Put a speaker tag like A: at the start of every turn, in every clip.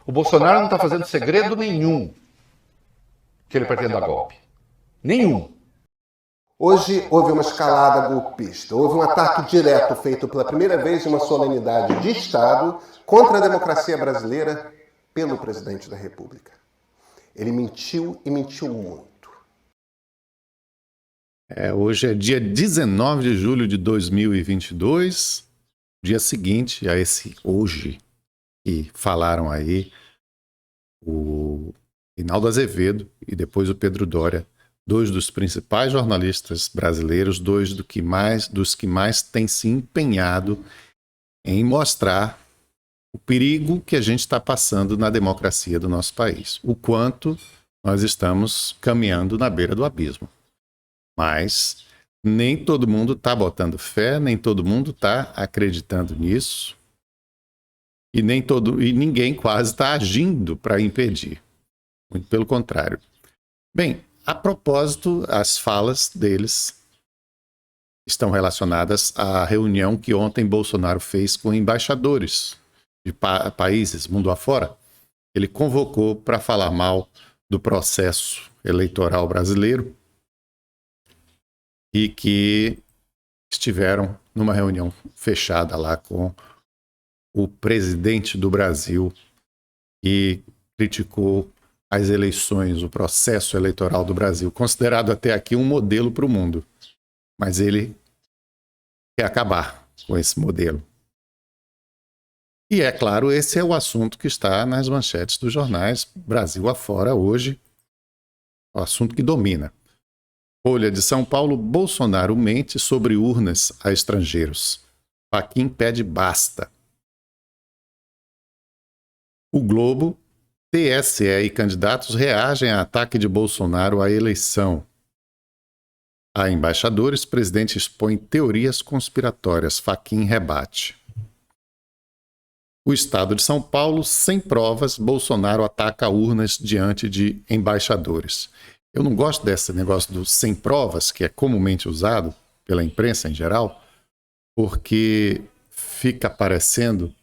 A: O Bolsonaro não está fazendo segredo nenhum que ele pretende dar golpe. Nenhum.
B: Hoje houve uma escalada golpista, houve um ataque direto feito pela primeira vez em uma solenidade de Estado contra a democracia brasileira pelo presidente da República. Ele mentiu e mentiu muito.
C: Hoje é dia 19 de julho de 2022, dia seguinte a esse hoje que falaram aí o Reinaldo Azevedo e depois o Pedro Doria, dois dos principais jornalistas brasileiros, dos que mais têm se empenhado em mostrar o perigo que a gente está passando na democracia do nosso país, o quanto nós estamos caminhando na beira do abismo. Mas nem todo mundo está botando fé, nem todo mundo está acreditando nisso, e ninguém quase está agindo para impedir. Muito pelo contrário. Bem, a propósito, as falas deles estão relacionadas à reunião que ontem Bolsonaro fez com embaixadores de países mundo afora. Ele convocou para falar mal do processo eleitoral brasileiro e que estiveram numa reunião fechada lá com o presidente do Brasil e criticou as eleições, o processo eleitoral do Brasil, considerado até aqui um modelo para o mundo. Mas ele quer acabar com esse modelo. E é claro, esse é o assunto que está nas manchetes dos jornais Brasil afora hoje, o assunto que domina. Folha de São Paulo, Bolsonaro mente sobre urnas a estrangeiros. Fachin pede basta. O Globo, TSE e candidatos reagem a ataque de Bolsonaro à eleição. A embaixadores, presidente expõe teorias conspiratórias. Fachin rebate. O Estado de São Paulo, sem provas, Bolsonaro ataca urnas diante de embaixadores. Eu não gosto desse negócio do sem provas, que é comumente usado pela imprensa em geral, porque fica parecendo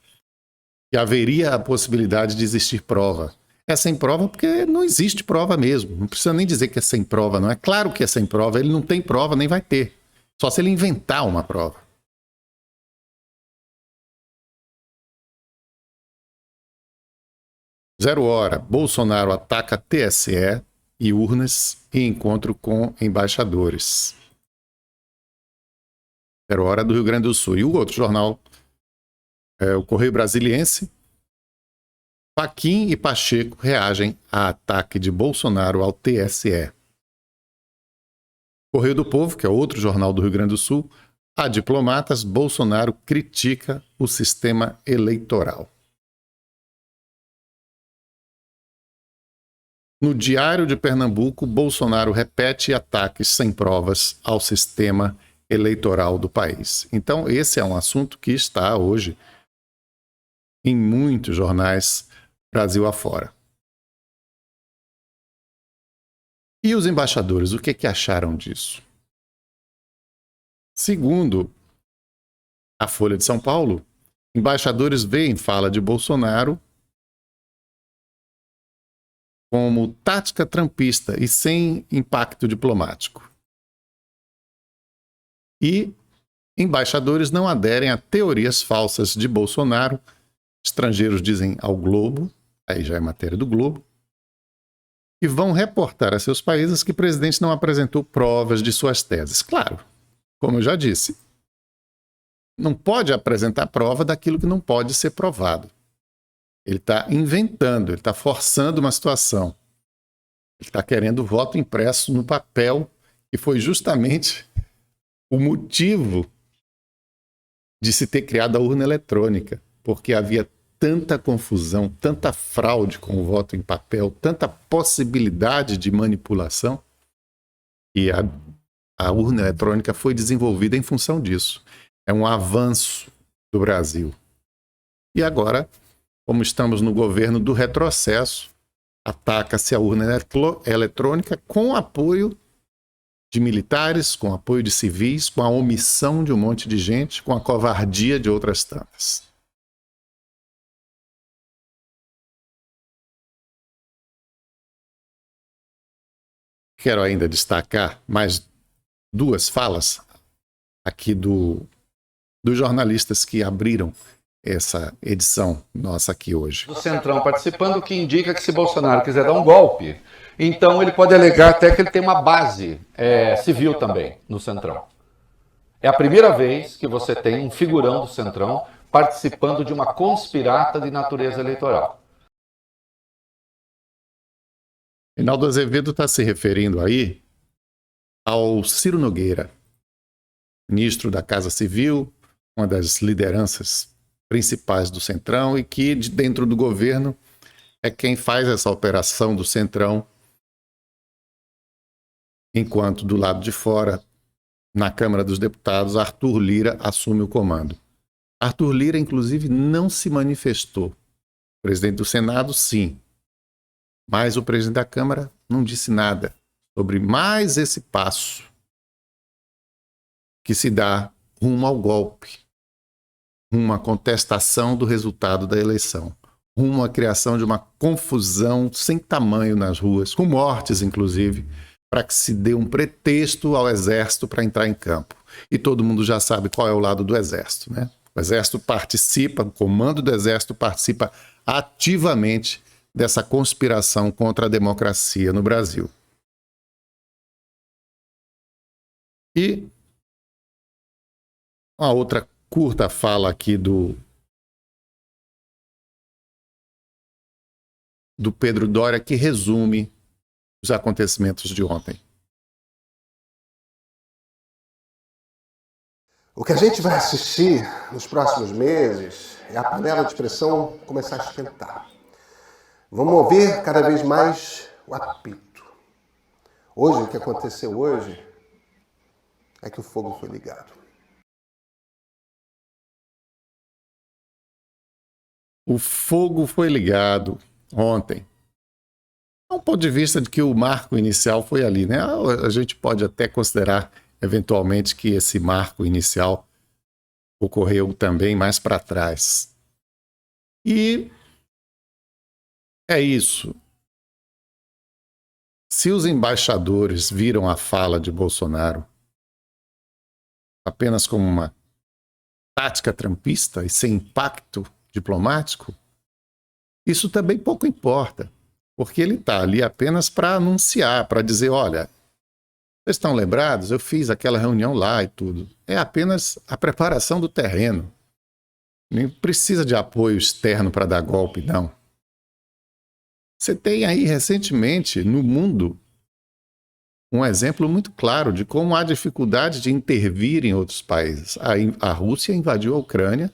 C: que haveria a possibilidade de existir prova. É sem prova porque não existe prova mesmo. Não precisa nem dizer que é sem prova, não. É claro que é sem prova. Ele não tem prova, nem vai ter. Só se ele inventar uma prova. Zero hora. Bolsonaro ataca TSE e urnas e encontro com embaixadores. Zero hora do Rio Grande do Sul. E o outro jornal, o Correio Brasiliense. Fachin e Pacheco reagem a ataque de Bolsonaro ao TSE. Correio do Povo, que é outro jornal do Rio Grande do Sul, a diplomatas, Bolsonaro critica o sistema eleitoral. No Diário de Pernambuco, Bolsonaro repete ataques sem provas ao sistema eleitoral do país. Então, esse é um assunto que está hoje em muitos jornais Brasil afora. E os embaixadores, o que acharam disso? Segundo a Folha de São Paulo, embaixadores veem fala de Bolsonaro como tática trumpista e sem impacto diplomático. E embaixadores não aderem a teorias falsas de Bolsonaro. Estrangeiros dizem ao Globo, aí já é matéria do Globo, e vão reportar a seus países que o presidente não apresentou provas de suas teses. Claro, como eu já disse, não pode apresentar prova daquilo que não pode ser provado. Ele está inventando, ele está forçando uma situação. Ele está querendo voto impresso no papel, que foi justamente o motivo de se ter criado a urna eletrônica, porque havia tanta confusão, tanta fraude com o voto em papel, tanta possibilidade de manipulação, e a urna eletrônica foi desenvolvida em função disso. É um avanço do Brasil. E agora, como estamos no governo do retrocesso, ataca-se a urna eletrônica com apoio de militares, com apoio de civis, com a omissão de um monte de gente, com a covardia de outras tantas. quero ainda destacar mais duas falas aqui dos jornalistas que abriram essa edição nossa aqui hoje.
A: Do Centrão participando, que indica que se Bolsonaro quiser dar um golpe, então ele pode alegar até que ele tem uma base civil também no Centrão. É a primeira vez que você tem um figurão do Centrão participando de uma conspirata de natureza eleitoral.
C: Reinaldo Azevedo está se referindo aí ao Ciro Nogueira, ministro da Casa Civil, uma das lideranças principais do Centrão e que, de dentro do governo, é quem faz essa operação do Centrão, enquanto do lado de fora, na Câmara dos Deputados, Arthur Lira assume o comando. Arthur Lira, inclusive, não se manifestou. O presidente do Senado, sim. Mas o presidente da Câmara não disse nada sobre mais esse passo que se dá rumo ao golpe, rumo à contestação do resultado da eleição, rumo à criação de uma confusão sem tamanho nas ruas, com mortes, inclusive, para que se dê um pretexto ao Exército para entrar em campo. E todo mundo já sabe qual é o lado do Exército, né? O Exército participa, o comando do Exército participa ativamente dessa conspiração contra a democracia no Brasil. E uma outra curta fala aqui do Pedro Doria, que resume os acontecimentos de ontem.
B: O que a gente vai assistir nos próximos meses é a panela de pressão começar a esquentar. Vamos ouvir cada vez mais o apito. Hoje, o que aconteceu hoje é que o fogo foi ligado.
C: O fogo foi ligado ontem. Do ponto de vista de que o marco inicial foi ali, né? A gente pode até considerar, eventualmente, que esse marco inicial ocorreu também mais para trás. E é isso. Se os embaixadores viram a fala de Bolsonaro apenas como uma tática trumpista e sem impacto diplomático, isso também pouco importa, porque ele está ali apenas para anunciar, para dizer, olha, vocês estão lembrados? Eu fiz aquela reunião lá e tudo. É apenas a preparação do terreno. Nem precisa de apoio externo para dar golpe, não. Você tem aí, recentemente, no mundo, um exemplo muito claro de como há dificuldade de intervir em outros países. A Rússia invadiu a Ucrânia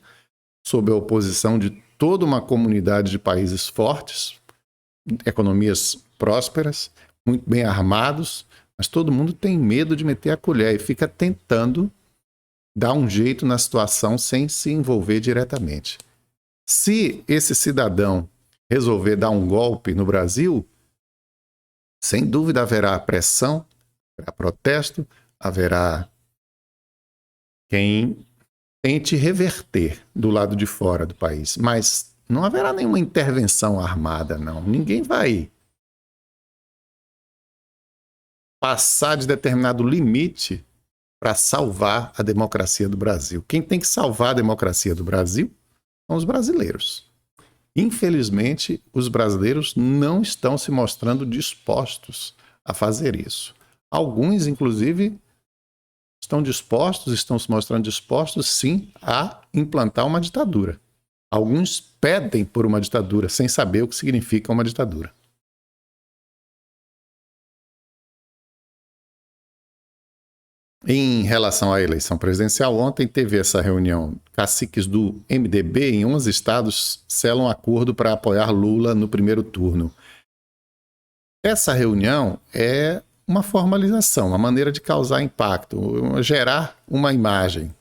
C: sob a oposição de toda uma comunidade de países fortes, economias prósperas, muito bem armados, mas todo mundo tem medo de meter a colher e fica tentando dar um jeito na situação sem se envolver diretamente. Se esse cidadão resolver dar um golpe no Brasil, sem dúvida haverá pressão, haverá protesto, haverá quem tente reverter do lado de fora do país, mas não haverá nenhuma intervenção armada, não. Ninguém vai passar de determinado limite para salvar a democracia do Brasil. Quem tem que salvar a democracia do Brasil são os brasileiros. Infelizmente, os brasileiros não estão se mostrando dispostos a fazer isso. Alguns, inclusive, estão se mostrando dispostos, sim, a implantar uma ditadura. Alguns pedem por uma ditadura, sem saber o que significa uma ditadura. Em relação à eleição presidencial, ontem teve essa reunião. Caciques do MDB em 11 estados selam acordo para apoiar Lula no primeiro turno. Essa reunião é uma formalização, uma maneira de causar impacto, gerar uma imagem.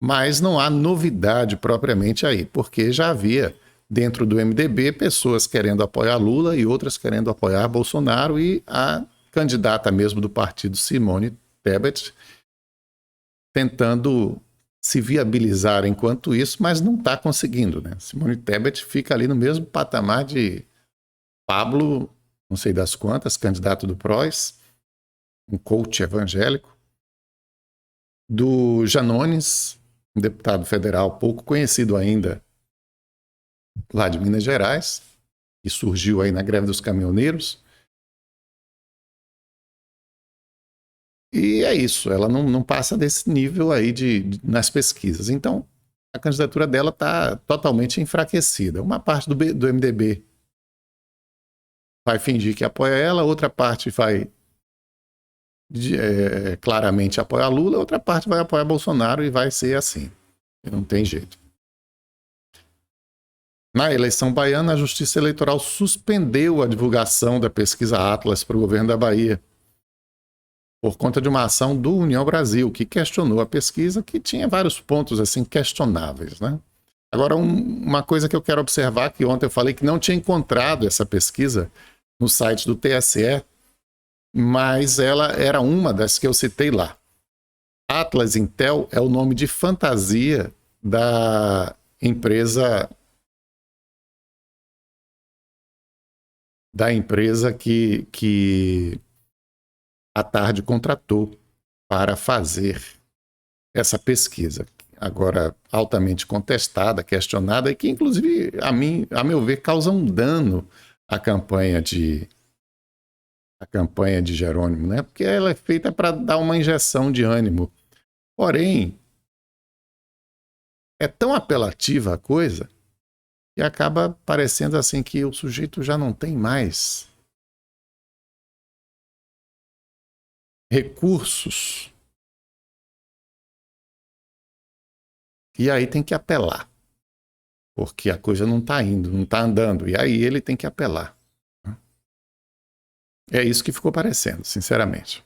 C: Mas não há novidade propriamente aí, porque já havia dentro do MDB pessoas querendo apoiar Lula e outras querendo apoiar Bolsonaro, e a candidata mesmo do partido, Simone Tebet, tentando se viabilizar enquanto isso, mas não está conseguindo, né? Simone Tebet fica ali no mesmo patamar de Pablo, não sei das quantas, candidato do PROS, um coach evangélico, do Janones, um deputado federal pouco conhecido ainda lá de Minas Gerais, que surgiu aí na greve dos caminhoneiros. E é isso, ela não passa desse nível aí nas pesquisas. Então, a candidatura dela está totalmente enfraquecida. Uma parte do MDB vai fingir que apoia ela, outra parte vai claramente apoiar Lula, outra parte vai apoiar Bolsonaro e vai ser assim. E não tem jeito. Na eleição baiana, a Justiça Eleitoral suspendeu a divulgação da pesquisa Atlas para o governo da Bahia, por conta de uma ação do União Brasil, que questionou a pesquisa, que tinha vários pontos assim questionáveis, né? Agora, uma coisa que eu quero observar, que ontem eu falei que não tinha encontrado essa pesquisa no site do TSE, mas ela era uma das que eu citei lá. Atlas Intel é o nome de fantasia da empresa que a Tarde contratou para fazer essa pesquisa, agora altamente contestada, questionada, e que, inclusive, a meu ver, causa um dano à campanha de Jerônimo, né? Porque ela é feita para dar uma injeção de ânimo. Porém, é tão apelativa a coisa que acaba parecendo assim que o sujeito já não tem mais recursos. E aí tem que apelar, porque a coisa não está indo, não está andando. E aí ele tem que apelar. É isso que ficou parecendo, sinceramente.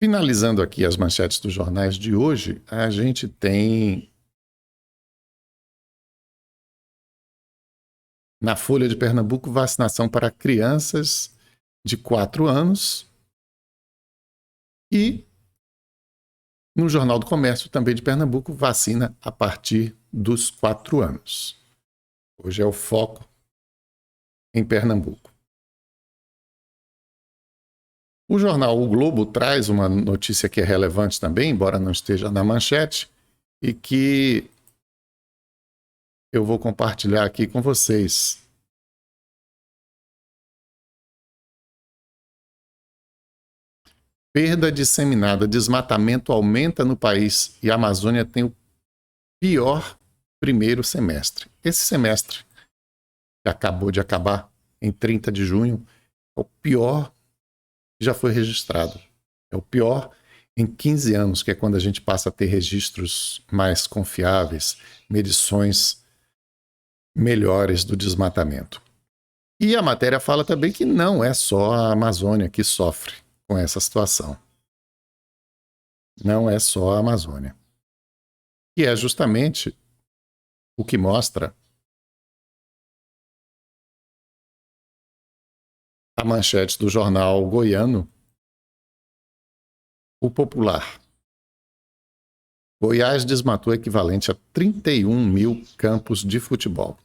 C: Finalizando aqui as manchetes dos jornais de hoje, a gente tem na Folha de Pernambuco vacinação para crianças de 4 anos e no Jornal do Comércio também de Pernambuco vacina a partir dos 4 anos. Hoje é o foco em Pernambuco. O jornal O Globo traz uma notícia que é relevante também, embora não esteja na manchete, e que eu vou compartilhar aqui com vocês. Perda disseminada, desmatamento aumenta no país e a Amazônia tem o pior primeiro semestre. Esse semestre, que acabou de acabar em 30 de junho, é o pior que já foi registrado. É o pior em 15 anos, que é quando a gente passa a ter registros mais confiáveis, medições melhores do desmatamento. E a matéria fala também que não é só a Amazônia que sofre com essa situação. Não é só a Amazônia. E é justamente o que mostra a manchete do jornal goiano, O Popular. Goiás desmatou o equivalente a 31 mil campos de futebol.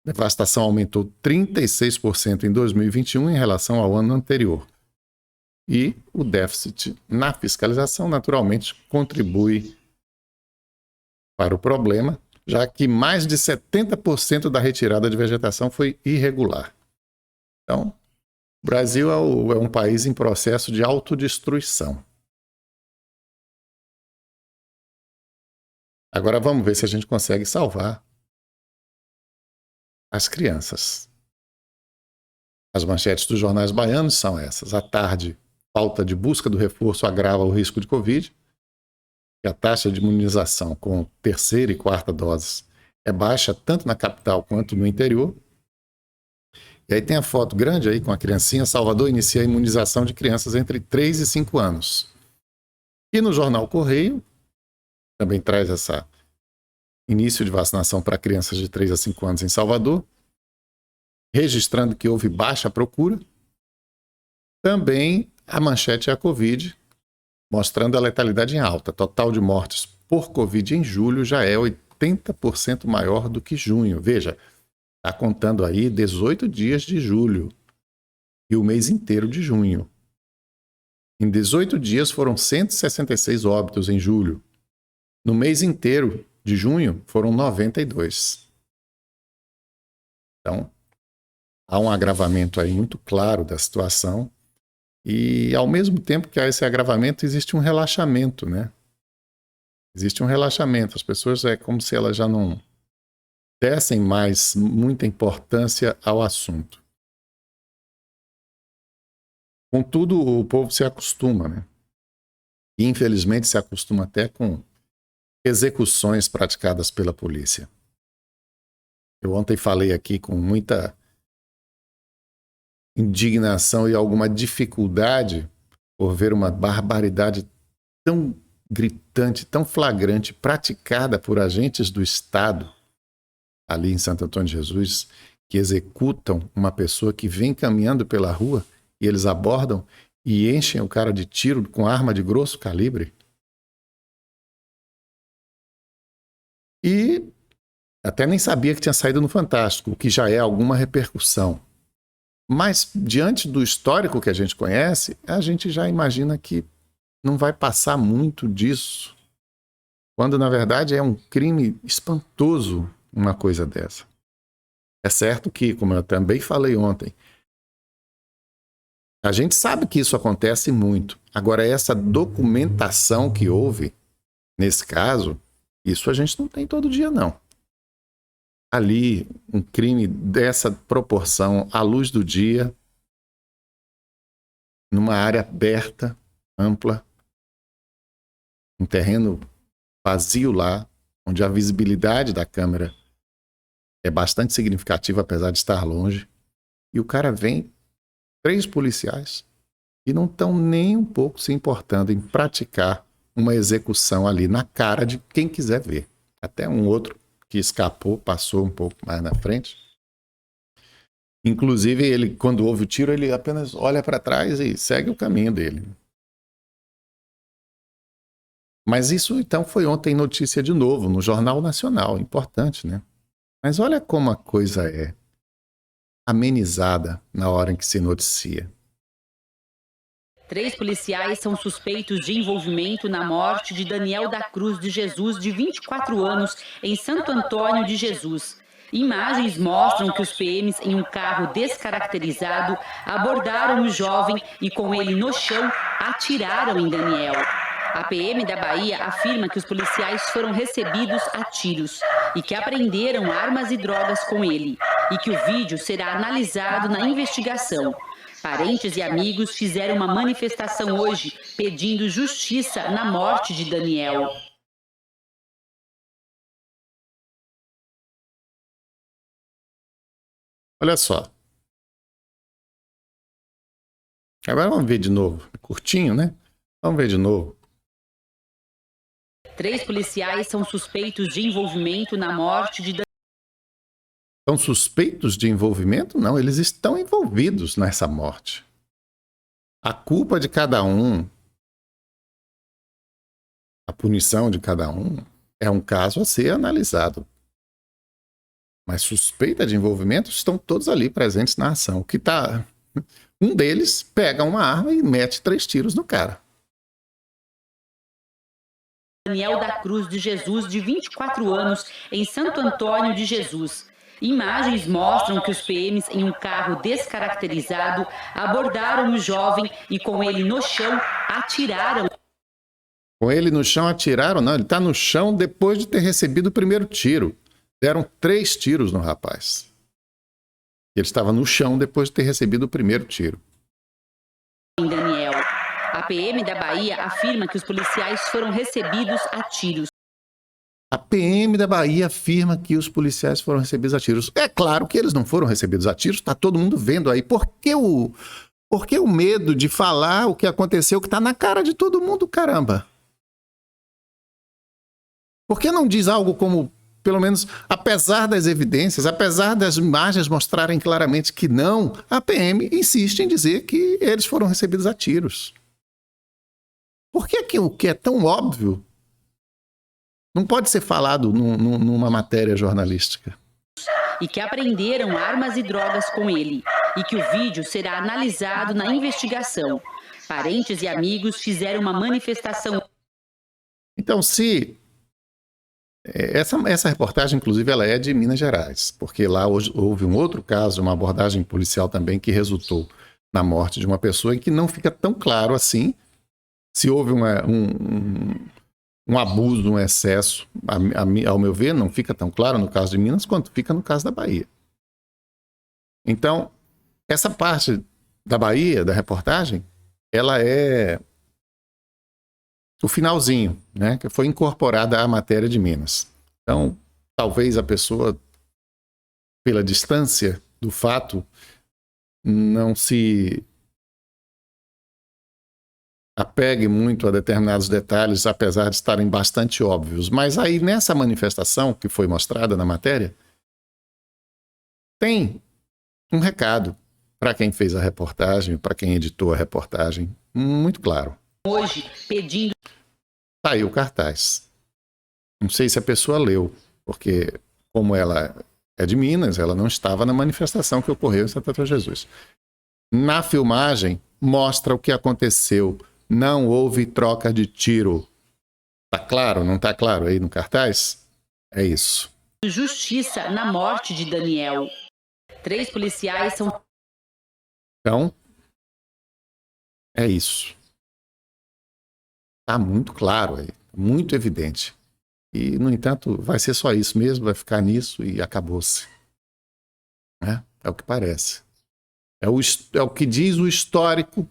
C: A devastação aumentou 36% em 2021 em relação ao ano anterior. E o déficit na fiscalização, naturalmente, contribui para o problema, já que mais de 70% da retirada de vegetação foi irregular. Então, o Brasil é um país em processo de autodestruição. Agora vamos ver se a gente consegue salvar as crianças. As manchetes dos jornais baianos são essas. À tarde, falta de busca do reforço agrava o risco de Covid. E a taxa de imunização com terceira e quarta doses é baixa tanto na capital quanto no interior. E aí tem a foto grande aí com a criancinha. Salvador inicia a imunização de crianças entre 3 e 5 anos. E no jornal Correio, também traz esse início de vacinação para crianças de 3 a 5 anos em Salvador, registrando que houve baixa procura. Também a manchete é a Covid, mostrando a letalidade em alta. Total de mortes por Covid em julho já é 80% maior do que junho. Veja, está contando aí 18 dias de julho e o mês inteiro de junho. Em 18 dias foram 166 óbitos em julho. No mês inteiro de junho foram 92. Então, há um agravamento aí muito claro da situação e, ao mesmo tempo que há esse agravamento, existe um relaxamento, né? Existe um relaxamento. As pessoas é como se elas já não dessem mais muita importância ao assunto. Contudo, o povo se acostuma, né? E, infelizmente, se acostuma até com execuções praticadas pela polícia. Eu ontem falei aqui com muita indignação e alguma dificuldade por ver uma barbaridade tão gritante, tão flagrante, praticada por agentes do Estado, ali em Santo Antônio de Jesus, que executam uma pessoa que vem caminhando pela rua e eles abordam e enchem o cara de tiro com arma de grosso calibre. E até nem sabia que tinha saído no Fantástico, o que já é alguma repercussão. Mas, diante do histórico que a gente conhece, a gente já imagina que não vai passar muito disso, quando, na verdade, é um crime espantoso uma coisa dessa. É certo que, como eu também falei ontem, a gente sabe que isso acontece muito. Agora, essa documentação que houve, nesse caso, isso a gente não tem todo dia, não. Ali, um crime dessa proporção, à luz do dia, numa área aberta, ampla, um terreno vazio lá, onde a visibilidade da câmera é bastante significativa, apesar de estar longe, e o cara vem, 3 policiais, e não estão nem um pouco se importando em praticar uma execução ali na cara de quem quiser ver. Até um outro que escapou, passou um pouco mais na frente. Inclusive, ele, quando ouve o tiro, ele apenas olha para trás e segue o caminho dele. Mas isso, então, foi ontem notícia de novo, no Jornal Nacional. Importante, né? Mas olha como a coisa é amenizada na hora em que se noticia.
D: 3 policiais são suspeitos de envolvimento na morte de Daniel da Cruz de Jesus, de 24 anos, em Santo Antônio de Jesus. Imagens mostram que os PMs, em um carro descaracterizado, abordaram o jovem e, com ele no chão, atiraram em Daniel. A PM da Bahia afirma que os policiais foram recebidos a tiros e que apreenderam armas e drogas com ele, e que o vídeo será analisado na investigação. Parentes e amigos fizeram uma manifestação hoje pedindo justiça na morte de Daniel.
C: Olha só. Agora vamos ver de novo. Curtinho, né? Vamos ver de novo.
D: 3 policiais são suspeitos de envolvimento na morte de Daniel.
C: São suspeitos de envolvimento? Não, eles estão envolvidos nessa morte. A culpa de cada um, a punição de cada um, é um caso a ser analisado. Mas suspeita de envolvimento estão todos ali presentes na ação. Que tá... Um deles pega uma arma e mete 3 tiros no cara.
D: Daniel da Cruz de Jesus, de 24 anos, em Santo Antônio de Jesus. Imagens mostram que os PMs, em um carro descaracterizado, abordaram o jovem e, com ele no chão, atiraram.
C: Com ele no chão atiraram? Não, ele está no chão depois de ter recebido o primeiro tiro. Deram 3 tiros no rapaz. Ele estava no chão depois de ter recebido o primeiro tiro.
D: Em Daniel. A PM da Bahia afirma que os policiais foram recebidos a tiros.
C: A PM da Bahia afirma que os policiais foram recebidos a tiros. É claro que eles não foram recebidos a tiros, está todo mundo vendo aí. Por que o medo de falar o que aconteceu, que está na cara de todo mundo, caramba? Por que não diz algo como, pelo menos, apesar das evidências, apesar das imagens mostrarem claramente que não, a PM insiste em dizer que eles foram recebidos a tiros? Por que o que é tão óbvio Não pode ser falado numa matéria jornalística.
D: E que apreenderam armas e drogas com ele, e que o vídeo será analisado na investigação. Parentes e amigos fizeram uma manifestação.
C: Então, se... Essa reportagem, inclusive, ela é de Minas Gerais, porque lá hoje houve um outro caso, uma abordagem policial também, que resultou na morte de uma pessoa em que não fica tão claro assim se houve um abuso, um excesso. Ao meu ver, não fica tão claro no caso de Minas quanto fica no caso da Bahia. Então, essa parte da Bahia, da reportagem, ela é o finalzinho, né, que foi incorporada à matéria de Minas. Então, talvez a pessoa, pela distância do fato, não se apegue muito a determinados detalhes, apesar de estarem bastante óbvios. Mas aí, nessa manifestação que foi mostrada na matéria, tem um recado para quem fez a reportagem, para quem editou a reportagem, muito claro.
D: Hoje, pedindo...
C: Tá aí o cartaz. Não sei se a pessoa leu, porque como ela é de Minas, ela não estava na manifestação que ocorreu em Santa Cruz de Jesus. Na filmagem, mostra o que aconteceu. Não houve troca de tiro. Tá claro? Não tá claro aí no cartaz? É isso.
D: Justiça na morte de Daniel. 3 policiais são...
C: Então, é isso. Tá muito claro aí, muito evidente. E, no entanto, vai ser só isso mesmo, vai ficar nisso e acabou-se. É o que parece. É o que diz o histórico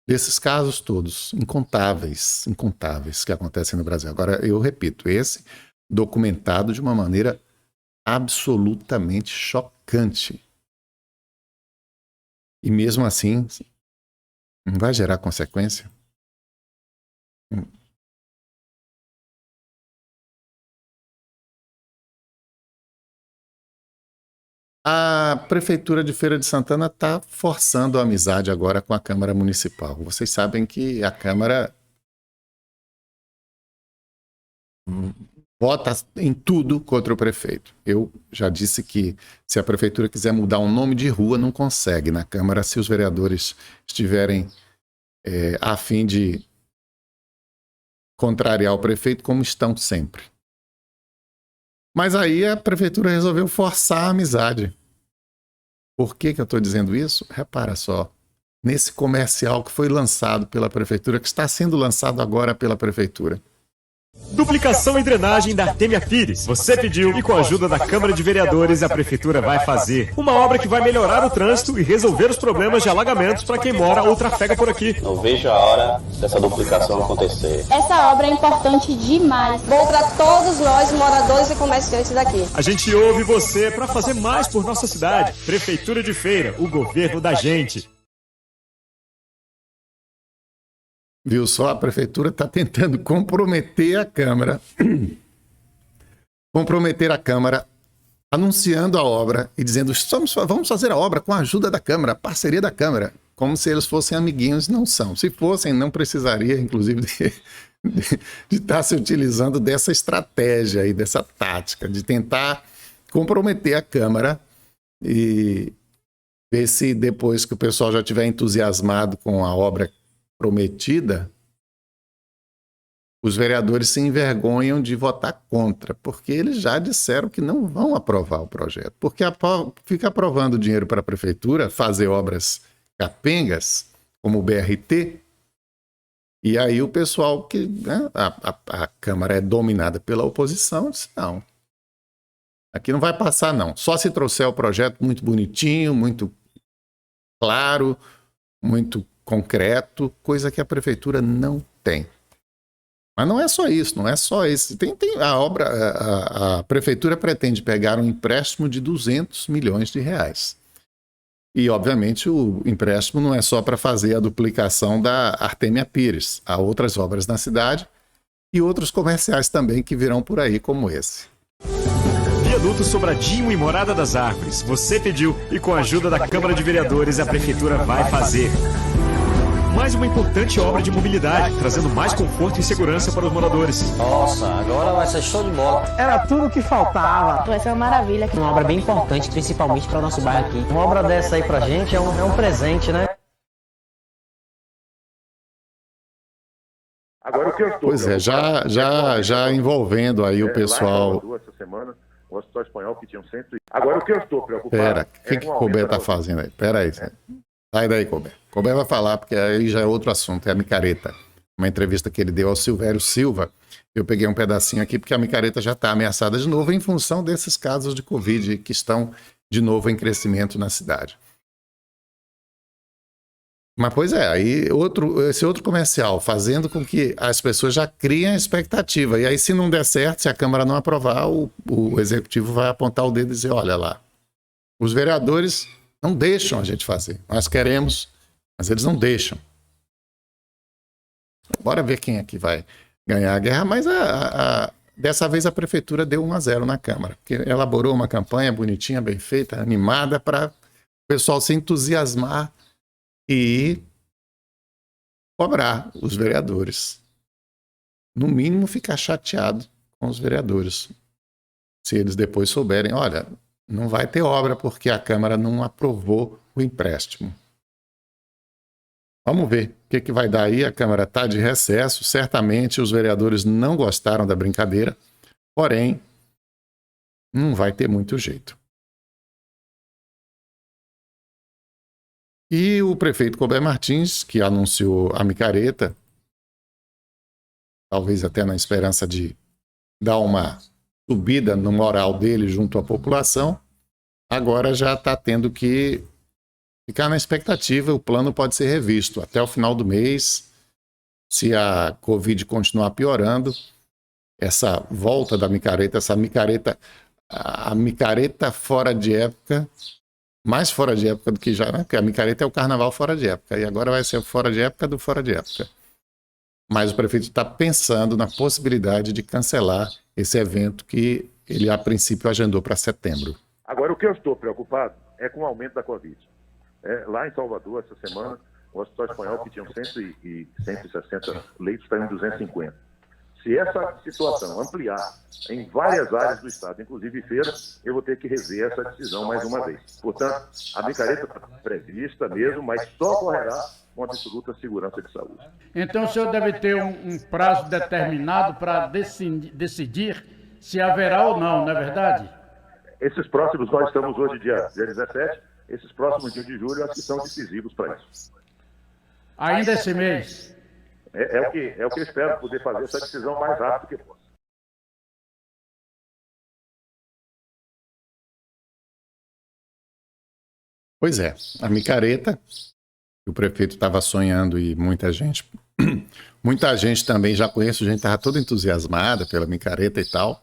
C: desses casos todos, incontáveis que acontecem no Brasil. Agora, eu repito, esse documentado de uma maneira absolutamente chocante. E mesmo assim, não vai gerar consequência? A Prefeitura de Feira de Santana está forçando a amizade agora com a Câmara Municipal. Vocês sabem que a Câmara vota em tudo contra o prefeito. Eu já disse que se a Prefeitura quiser mudar um nome de rua, não consegue na Câmara se os vereadores estiverem a fim de contrariar o prefeito, como estão sempre. Mas aí a Prefeitura resolveu forçar a amizade. Por que eu estou dizendo isso? Repara só, nesse comercial que foi lançado pela Prefeitura, que está sendo lançado agora pela Prefeitura.
E: Duplicação e drenagem da Artêmia Pires. Você pediu e com a ajuda da Câmara de Vereadores a Prefeitura vai fazer. Uma obra que vai melhorar o trânsito e resolver os problemas de alagamentos para quem mora ou trafega por aqui.
F: Não vejo a hora dessa duplicação acontecer.
G: Essa obra é importante demais. Bom para todos nós, moradores e comerciantes daqui.
E: A gente ouve você para fazer mais por nossa cidade. Prefeitura de Feira, o governo da gente.
C: Viu só? A Prefeitura está tentando comprometer a Câmara. Comprometer a Câmara, anunciando a obra e dizendo vamos fazer a obra com a ajuda da Câmara, a parceria da Câmara. Como se eles fossem amiguinhos, não são. Se fossem, não precisaria, inclusive, de estar se utilizando dessa estratégia e dessa tática, de tentar comprometer a Câmara e ver se depois que o pessoal já estiver entusiasmado com a obra prometida, os vereadores se envergonham de votar contra, porque eles já disseram que não vão aprovar o projeto. Porque fica aprovando dinheiro para a Prefeitura, fazer obras capengas, como o BRT, e aí o pessoal que... Né, a Câmara é dominada pela oposição, disse, não, aqui não vai passar não, só se trouxer o projeto muito bonitinho, muito claro, muito concreto, coisa que a Prefeitura não tem. Mas não é só isso, não é só esse. Tem a obra, a Prefeitura pretende pegar um empréstimo de 200 milhões de reais. E, obviamente, o empréstimo não é só para fazer a duplicação da Artêmia Pires. Há outras obras na cidade e outros comerciais também que virão por aí, como esse.
E: Viaduto Sobradinho e Morada das Árvores. Você pediu e com a ajuda da Câmara de Vereadores a Prefeitura vai fazer. mais uma importante obra de mobilidade, trazendo mais conforto e segurança para os moradores.
H: Nossa, agora vai ser show de bola.
I: Era tudo o que faltava.
G: Vai ser uma maravilha.
H: Uma obra bem importante, principalmente para o nosso bairro aqui. Uma obra dessa aí pra gente é um presente, né?
J: Agora, o que eu estou...
C: Pois é, já envolvendo aí o pessoal...
J: Essa semana, o Hospital Espanhol que tinham 100... Agora, o que eu estou preocupado...
C: Pera, o que o Colbert está fazendo aí? Pera aí. Sai daí, Colbert. Colbert vai falar, porque aí já é outro assunto, é a micareta. Uma entrevista que ele deu ao Silvério Silva. Eu peguei um pedacinho aqui, porque a micareta já está ameaçada de novo em função desses casos de Covid que estão de novo em crescimento na cidade. Mas, pois é, aí esse outro comercial, fazendo com que as pessoas já criem a expectativa. E aí, se não der certo, se a Câmara não aprovar, o Executivo vai apontar o dedo e dizer, olha lá, os vereadores não deixam a gente fazer. Nós queremos, mas eles não deixam. Bora ver quem é que vai ganhar a guerra, mas dessa vez a Prefeitura deu 1-0 na Câmara, porque elaborou uma campanha bonitinha, bem feita, animada, para o pessoal se entusiasmar e cobrar os vereadores. No mínimo, ficar chateado com os vereadores. Se eles depois souberem, olha, não vai ter obra porque a Câmara não aprovou o empréstimo. Vamos ver o que vai dar aí. A Câmara está de recesso. Certamente os vereadores não gostaram da brincadeira, porém, não vai ter muito jeito. E o prefeito Colbert Martins, que anunciou a micareta, talvez até na esperança de dar uma subida no moral dele junto à população, agora já está tendo que ficar na expectativa. O plano pode ser revisto até o final do mês. Se a Covid continuar piorando, essa volta da micareta, a micareta fora de época, mais fora de época do que já, né? Porque a micareta é o carnaval fora de época, e agora vai ser o fora de época do fora de época. Mas o prefeito está pensando na possibilidade de cancelar esse evento que ele, a princípio, agendou para setembro.
J: Agora, o que eu estou preocupado é com o aumento da Covid. Lá em Salvador, essa semana, o Hospital Espanhol, que tinha 160 leitos, está em 250. Se essa situação ampliar em várias áreas do estado, inclusive feira, eu vou ter que rever essa decisão mais uma vez. Portanto, a micareta está prevista mesmo, mas só ocorrerá com absoluta segurança de saúde.
K: Então o senhor deve ter um prazo determinado para decidir se haverá ou não é verdade?
J: Esses próximos, nós estamos hoje dia 17, esses próximos dias de julho, acho que são decisivos para isso.
K: Ainda esse mês?
J: É o que eu espero, poder fazer essa decisão mais rápido que possa.
C: Pois é, a micareta, o prefeito estava sonhando e muita gente também já conhece, a gente estava toda entusiasmada pela micareta e tal.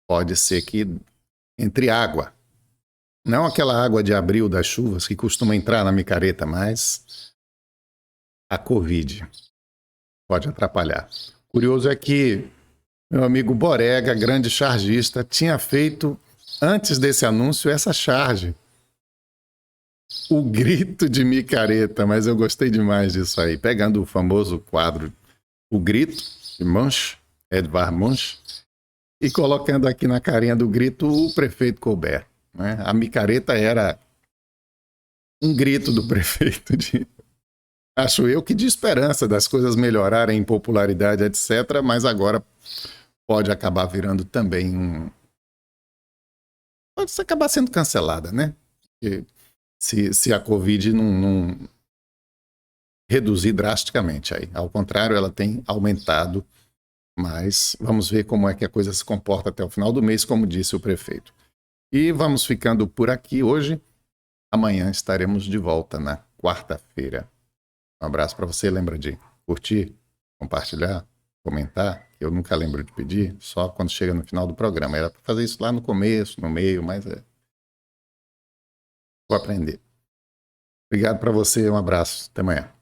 C: Pode ser que entre água, não aquela água de abril das chuvas que costuma entrar na micareta, mas a Covid pode atrapalhar. Curioso é que meu amigo Borega, grande chargista, tinha feito, antes desse anúncio, essa charge. O grito de micareta, mas eu gostei demais disso aí. Pegando o famoso quadro O Grito, de Munch, Edvard Munch, e colocando aqui na carinha do grito o prefeito Colbert. Né? A micareta era um grito do prefeito acho eu que de esperança das coisas melhorarem em popularidade, etc., mas agora pode acabar virando também pode acabar sendo cancelada, né? Porque se a Covid não reduzir drasticamente aí. Ao contrário, ela tem aumentado, mas vamos ver como é que a coisa se comporta até o final do mês, como disse o prefeito. E vamos ficando por aqui hoje. Amanhã estaremos de volta na quarta-feira. Um abraço para você. Lembra de curtir, compartilhar, comentar. Eu nunca lembro de pedir, só quando chega no final do programa. Era para fazer isso lá no começo, no meio, mas vou aprender. Obrigado para você. Um abraço. Até amanhã.